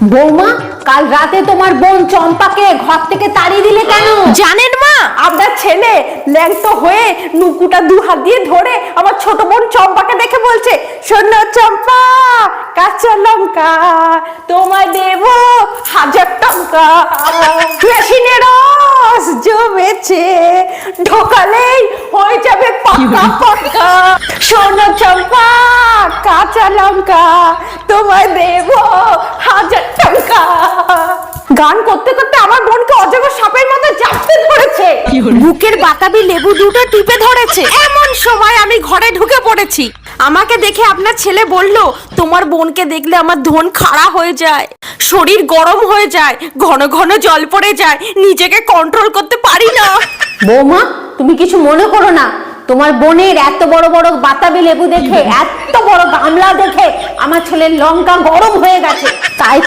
বৌমা, কাল রাতে তোমার বোন চম্পাকে ঘর থেকে তাড়িয়ে দিলে কেন? জানেন মা, আপনার ছেলে ল্যাংটো হয়ে নুকুটা দু হাত দিয়ে ধরে আমার ছোট বোন চম্পাকে দেখে বলছে, শোনো চম্পা, কাঁচা লঙ্কা তোমায় দেব 1000 টাকা, মেশিনে রস জমেছে, ঢোকালেই হয়ে যাবে পাকা পাকা, শোনো চম্পা, কাঁচা লঙ্কা তোমায় দেব 1000 টাকা। গান করতে করতে আমার বোনকে অজগর সাপের মতো জাপতে ধরেছে, বুকের বাতাবি লেবু দুটো টিপে ধরেছে। এমন সময় আমি ঘরে ঢুকে পড়েছি। আমাকে দেখে আপনার ছেলে বলল, তোমার বোনকে দেখলে আমার ধন খাড়া হয়ে যায়, শরীর গরম হয়ে যায়, ঘন ঘন জল পড়ে যায়, নিজেকে কন্ট্রোল করতে পারি না। বৌমা, তুমি কিছু মনে করো না, তোমার বোনের এত বড় বড় বাতাবি লেবু দেখে, এত বড় গামলা দেখে আমার ছেলের লঙ্কা গরম হয়ে গেছে, তাই